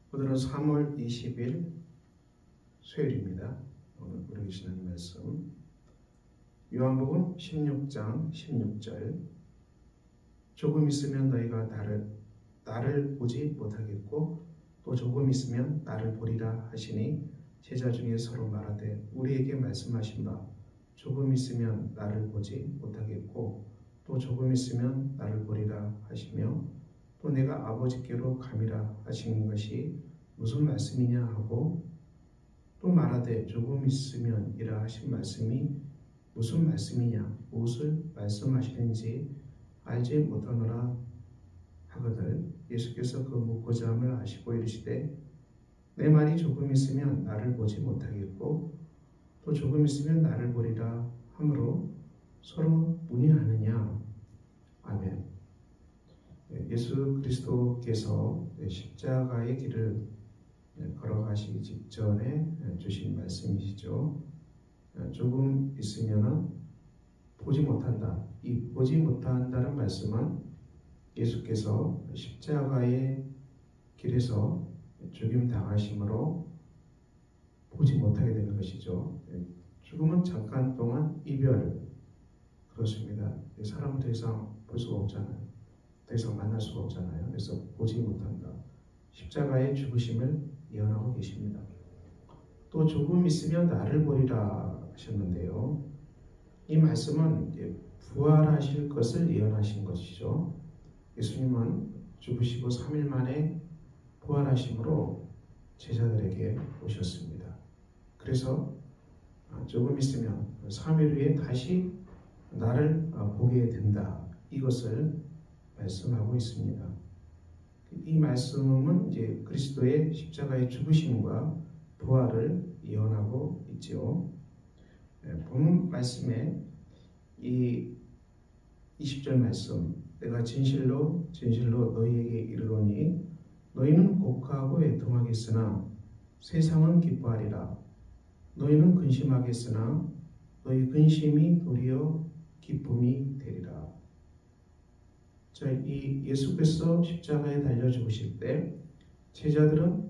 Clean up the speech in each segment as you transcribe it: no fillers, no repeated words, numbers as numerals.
오늘은 3월 20일 수요일입니다. 오늘 우리 주시는 말씀 요한복음 16장 16절 조금 있으면 너희가 나를 보지 못하겠고 또 조금 있으면 나를 보리라 하시니 제자 중에 서로 말하되 우리에게 말씀하신 바 조금 있으면 나를 보지 못하겠고 또 조금 있으면 나를 보리라 하시며 또 내가 아버지께로 감이라 하신 것이 무슨 말씀이냐 하고 또 말하되 조금 있으면 이라 하신 말씀이 무슨 말씀이냐 무엇을 말씀하시는지 알지 못하노라 하거늘 예수께서 그 묻고자 함을 아시고 이르시되 내 말이 조금 있으면 나를 보지 못하겠고 또 조금 있으면 나를 보리라 하므로 서로 문의하느냐. 아멘. 예수 그리스도께서 십자가의 길을 걸어가시기 직전에 주신 말씀이시죠. 조금 있으면 보지 못한다. 이 보지 못한다는 말씀은 예수께서 십자가의 길에서 죽임 당하심으로 보지 못하게 되는 것이죠. 죽음은 잠깐 동안 이별, 그렇습니다. 사람은 더 이상 볼 수가 없잖아요. 더 이상 만날 수가 없잖아요. 그래서 보지 못한다. 십자가의 죽으심을 예언하고 계십니다. 또 조금 있으면 나를 보리라 하셨는데요. 이 말씀은 부활하실 것을 예언하신 것이죠. 예수님은 죽으시고 3일 만에 부활하심으로 제자들에게 오셨습니다. 그래서 조금 있으면 3일 후에 다시 나를 보게 된다. 이것을 말씀하고 있습니다. 이 말씀은 이제 그리스도의 십자가의 죽으심과 부활을 예언하고 있지요. 본문 말씀에 이 20절 말씀 내가 진실로 너희에게 이르노니 너희는 곡하고 애통하겠으나 세상은 기뻐하리라. 너희는 근심하겠으나 너희 근심이 도리어 기쁨이 되리라. 자, 이 예수께서 십자가에 달려 죽으실 때 제자들은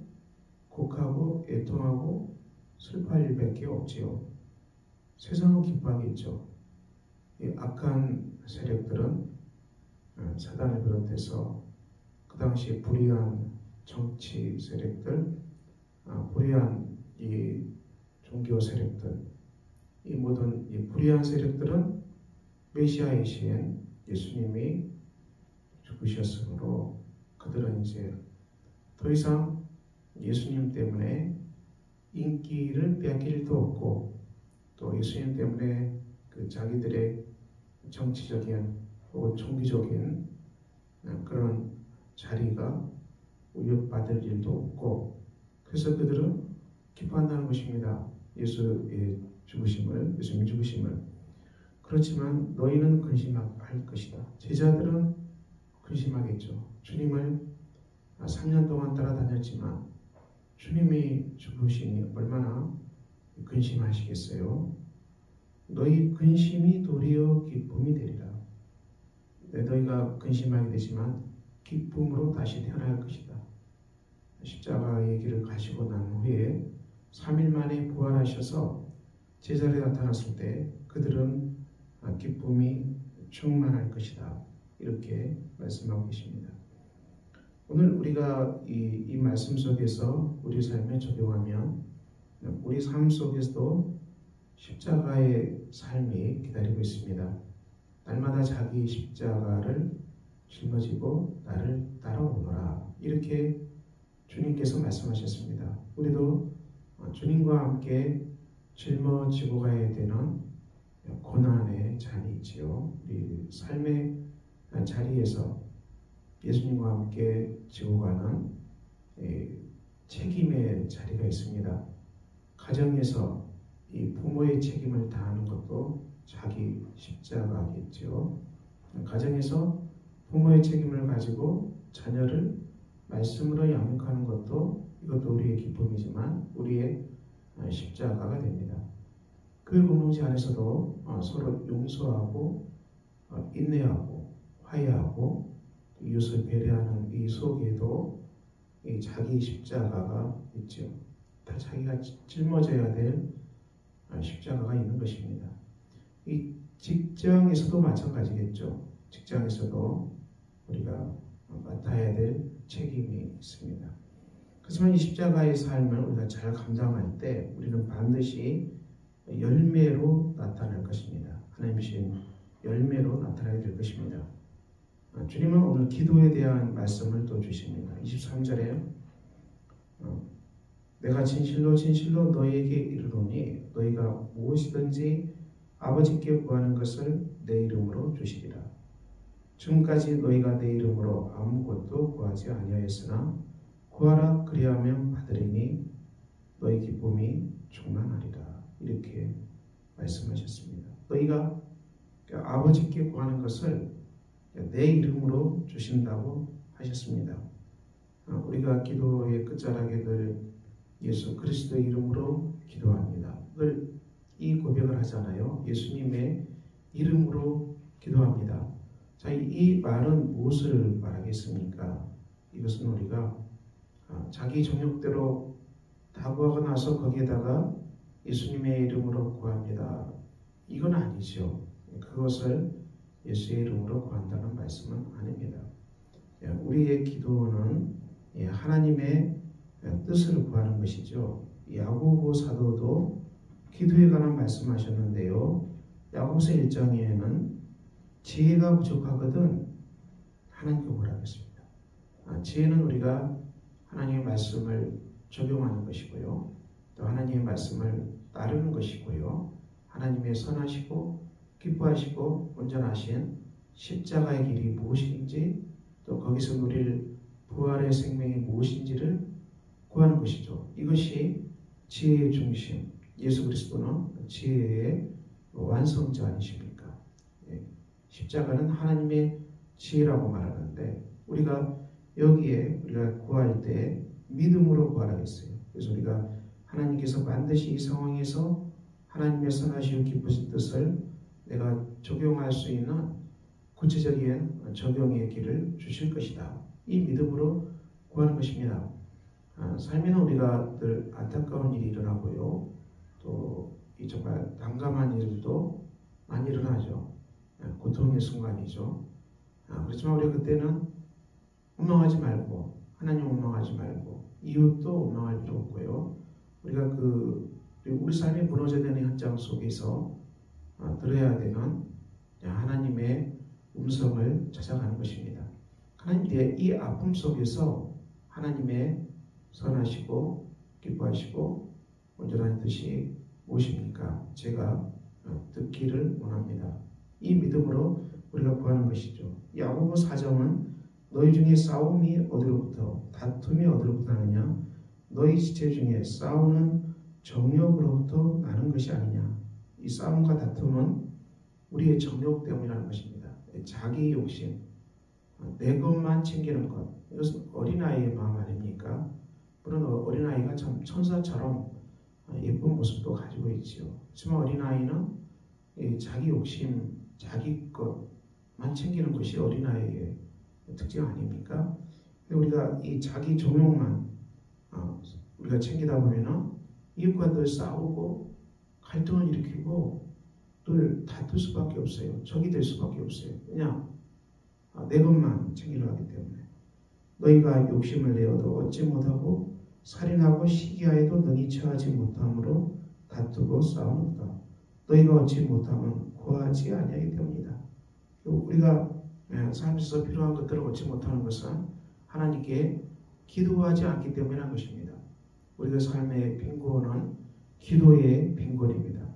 곡하고 애통하고 슬퍼할 일밖에 없지요. 세상은 기뻐하겠죠. 이 악한 세력들은 사단을 비롯해서 그 당시 불의한 정치 세력들, 불의한 이 종교 세력들, 이 모든 이 불의한 세력들은 메시아이신 예수님이 죽으셨으므로 그들은 이제 더 이상 예수님 때문에 인기를 빼앗길 일도 없고 또 예수님 때문에 그 자기들의 정치적인 혹은 종교적인 그런 자리가 위협받을 일도 없고 그래서 그들은 기뻐한다는 것입니다. 예수의 죽으심을, 예수님 죽으심을. 그렇지만 너희는 근심할 것이다. 제자들은 근심하겠죠. 주님을 3년 동안 따라다녔지만 주님이 죽으시니 얼마나 근심하시겠어요. 너희 근심이 도리어 기쁨이 되리라. 너희가 근심하게 되지만 기쁨으로 다시 태어날 것이다. 십자가의 길을 가시고 난 후에 3일 만에 부활하셔서 제자리에 나타났을 때 그들은 기쁨이 충만할 것이다. 이렇게 말씀하고 계십니다. 오늘 우리가 이 말씀 속에서 우리 삶에 적용하면 우리 삶 속에서도 십자가의 삶이 기다리고 있습니다. 날마다 자기 십자가를 짊어지고 나를 따라오너라. 이렇게 주님께서 말씀하셨습니다. 우리도 주님과 함께 짊어지고 가야 되는 고난의 잔이 있지요. 우리 삶의 자리에서 예수님과 함께 지고 가는 책임의 자리가 있습니다. 가정에서 이 부모의 책임을 다하는 것도 자기 십자가겠죠. 가정에서 부모의 책임을 가지고 자녀를 말씀으로 양육하는 이것도 우리의 기쁨이지만 우리의 십자가가 됩니다. 그 공동체 안에서도 서로 용서하고 인내하고 화해하고 이웃을 배려하는 이 속에도 이 자기 십자가가 있죠. 다 자기가 짊어져야 될 십자가가 있는 것입니다. 이 직장에서도 마찬가지겠죠. 직장에서도 우리가 맡아야 될 책임이 있습니다. 하지만 이 십자가의 삶을 우리가 잘 감당할 때 우리는 반드시 열매로 나타날 것입니다. 하나님 주신 열매로 나타나게 될 것입니다. 주님은 오늘 기도에 대한 말씀을 또 주십니다. 23절에 내가 진실로 진실로 너희에게 이르노니 너희가 무엇이든지 아버지께 구하는 것을 내 이름으로 주시리라. 지금까지 너희가 내 이름으로 아무것도 구하지 아니하였으나 구하라 그리하면 받으리니 너희 기쁨이 충만하리라. 이렇게 말씀하셨습니다. 너희가 아버지께 구하는 것을 내 이름으로 주신다고 하셨습니다. 우리가 기도의 끝자락에 늘 예수 그리스도의 이름으로 기도합니다. 늘 이 고백을 하잖아요. 예수님의 이름으로 기도합니다. 자, 이 말은 무엇을 말하겠습니까? 이것은 우리가 자기 정욕대로 다 구하고 나서 거기에다가 예수님의 이름으로 구합니다. 이건 아니죠. 그것을 예수의 이름으로 구한다는 말씀은 아닙니다. 우리의 기도는 하나님의 뜻을 구하는 것이죠. 야고보 사도도 기도에 관한 말씀하셨는데요. 야고보서 1장에는 지혜가 부족하거든 하나님께 구하겠습니다. 지혜는 우리가 하나님의 말씀을 적용하는 것이고요. 또 하나님의 말씀을 따르는 것이고요. 하나님의 선하시고 기뻐하시고 온전하신 십자가의 길이 무엇인지 또 거기서 누릴 부활의 생명이 무엇인지를 구하는 것이죠. 이것이 지혜의 중심, 예수 그리스도는 지혜의 완성자 아니십니까? 십자가는 하나님의 지혜라고 말하는데 우리가 여기에 우리가 구할 때 믿음으로 구하라 했어요. 그래서 우리가 하나님께서 반드시 이 상황에서 하나님의 선하시고 기쁘신 뜻을 내가 적용할 수 있는 구체적인 적용의 길을 주실 것이다. 이 믿음으로 구하는 것입니다. 삶에는 우리가 늘 안타까운 일이 일어나고요. 또 이 정말 난감한 일도 많이 일어나죠. 고통의 순간이죠. 그렇지만 우리가 그때는 원망하지 말고 하나님 원망하지 말고 이웃도 원망할 필요 없고요. 우리가 우리 삶이 무너져야 되는 현장 속에서 들어야 되는 하나님의 음성을 찾아가는 것입니다. 하나님의 이 아픔 속에서 하나님의 선하시고 기뻐하시고 온전한 뜻이 무엇입니까? 제가 듣기를 원합니다. 이 믿음으로 우리가 구하는 것이죠. 야고보 4장은 너희 중에 싸움이 어디로부터 다툼이 어디로부터 나느냐? 너희 지체 중에 싸우는 정욕으로부터 나는 것이 아니냐? 이 싸움과 다툼은 우리의 정욕 때문이라는 것입니다. 자기 욕심, 내 것만 챙기는 것. 이것은 어린아이의 마음 아닙니까? 그런 어린아이가 참 천사처럼 예쁜 모습도 가지고 있지요. 하지만 어린아이는 자기 욕심, 자기 것만 챙기는 것이 어린아이의 특징 아닙니까? 우리가 이 자기 정욕만 우리가 챙기다 보면은 이웃과 늘 싸우고 갈등을 일으키고 늘 다툴 수밖에 없어요. 적이 될 수밖에 없어요. 그냥 내 것만 챙기려 하기 때문에. 너희가 욕심을 내어도 얻지 못하고 살인하고 시기하여도 능히 처하지 못함으로 다투고 싸우는다. 너희가 얻지 못하면 구하지 아니하기 때문이다. 우리가 삶에서 필요한 것들을 얻지 못하는 것은 하나님께 기도하지 않기 때문이라는 것입니다. 우리가 삶의 빈곤은 기도의 빈곤입니다.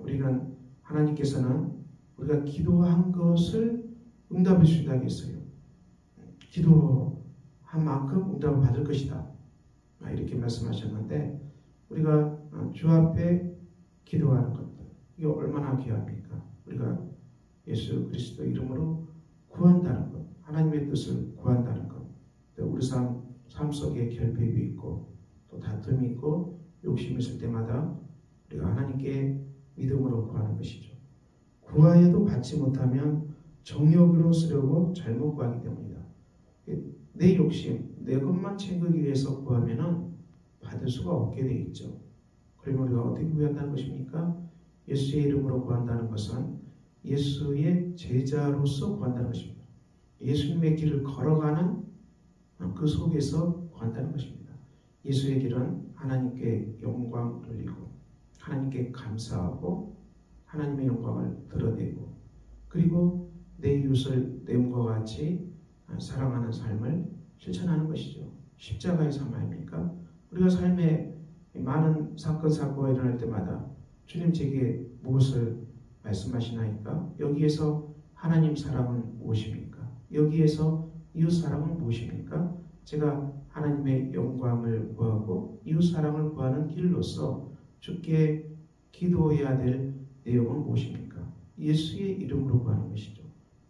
우리가 하나님께서는 우리가 기도한 것을 응답해 주신다고 했어요. 기도한 만큼 응답을 받을 것이다. 이렇게 말씀하셨는데 우리가 주 앞에 기도하는 것들 이게 얼마나 귀합니까? 우리가 예수 그리스도 이름으로 구한다는 것, 하나님의 뜻을 구한다는 것. 우리 삶 속에 결핍이 있고 또 다툼이 있고 욕심이 있을 때마다 우리가 하나님께 믿음으로 구하는 것이죠. 구하여도 받지 못하면 정욕으로 쓰려고 잘못 구하기 때문이다. 내 욕심, 내 것만 챙기기 위해서 구하면은 받을 수가 없게 돼 있죠. 그러면 우리가 어떻게 구한다는 것입니까? 예수의 이름으로 구한다는 것은 예수의 제자로서 구한다는 것입니다. 예수님의 길을 걸어가는 그 속에서 구한다는 것입니다. 예수의 길은 하나님께 영광 돌리고 하나님께 감사하고 하나님의 영광을 드러내고 그리고 내 이웃을 내 몸과 같이 사랑하는 삶을 실천하는 것이죠. 십자가의 삶 아닙니까? 우리가 삶에 많은 사건 사고가 일어날 때마다 주님 제게 무엇을 말씀하시나이까? 여기에서 하나님 사랑은 무엇입니까? 여기에서 이웃 사랑은 무엇입니까? 제가 하나님의 영광을 구하고 이웃 사랑을 구하는 길로서 주께 기도해야 될 내용은 무엇입니까? 예수의 이름으로 구하는 것이죠.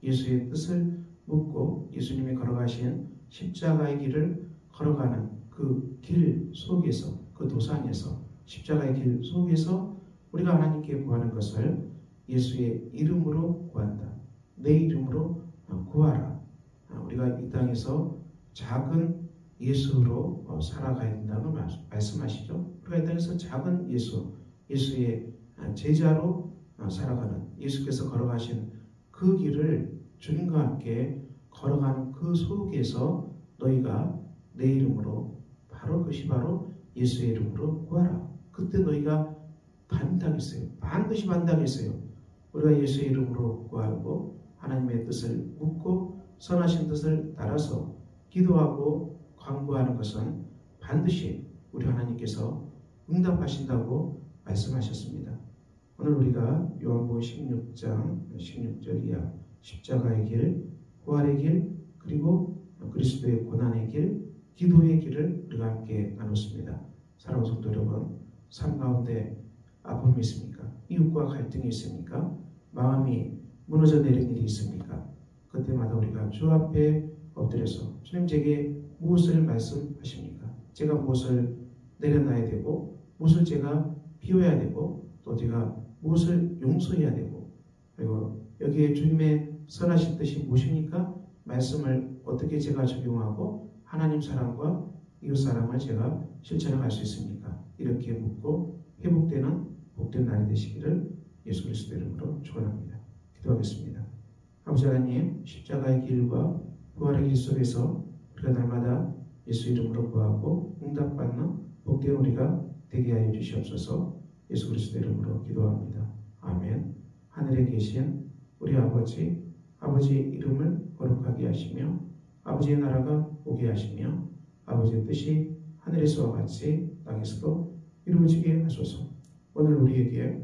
예수의 뜻을 묻고 예수님이 걸어가신 십자가의 길을 걸어가는 그 길 속에서 그 도상에서 십자가의 길 속에서 우리가 하나님께 구하는 것을 예수의 이름으로 구한다. 내 이름으로 구하라. 우리가 이 땅에서 작은 예수로 살아가야 된다고 말씀하시죠. 우리가 이 땅에서 작은 예수의 제자로 살아가는 예수께서 걸어가신 그 길을 주님과 함께 걸어가는 그 속에서 너희가 내 이름으로 그것이 바로 예수의 이름으로 구하라. 그때 너희가 반당했어요. 반드시 반당했어요. 우리가 예수의 이름으로 구하고 하나님의 뜻을 묻고 선하신 뜻을 따라서 기도하고 간구하는 것은 반드시 우리 하나님께서 응답하신다고 말씀하셨습니다. 오늘 우리가 요한복음 16장 16절 이하 십자가의 길, 부활의 길, 그리고 그리스도의 고난의 길, 기도의 길을 우리가 함께 나눴습니다. 사랑하는 성도 여러분, 삶 가운데 아픔이 있습니까? 이웃과 갈등이 있습니까? 마음이 무너져 내린 일이 있습니까? 그때마다 우리가 주 앞에 엎드려서 주님 제게 무엇을 말씀하십니까? 제가 무엇을 내려놔야 되고 무엇을 제가 비워야 되고 또 제가 무엇을 용서해야 되고 그리고 여기에 주님의 선하신 뜻이 무엇입니까? 말씀을 어떻게 제가 적용하고 하나님 사랑과 이웃 사랑을 제가 실천해 갈 수 있습니까? 이렇게 묻고 회복되는 복된 날이 되시기를 예수 그리스도 이름으로 축원합니다. 기도하겠습니다. 아버지 하나님, 십자가의 길과 부활의 길 속에서 우리가 날마다 예수 이름으로 구하고 응답받는 복된 우리가 되게 하여 주시옵소서. 예수 그리스도 이름으로 기도합니다. 아멘. 하늘에 계신 우리 아버지 이름을 거룩하게 하시며 아버지의 나라가 오게 하시며 아버지의 뜻이 하늘에서와 같이 땅에서도 이루어지게 하소서. 오늘 우리에게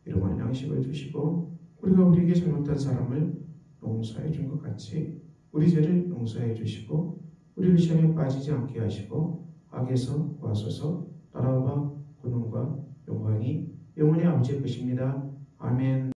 일용할 양식을 주시고 우리가 우리에게 잘못한 사람을 용서해 준 것 같이 우리 죄를 용서해 주시고 우리를 시험에 빠지지 않게 하시고 악에서 구하소서. 나라와 권능과 영광이 영원히 아버지의 것입니다. 아멘.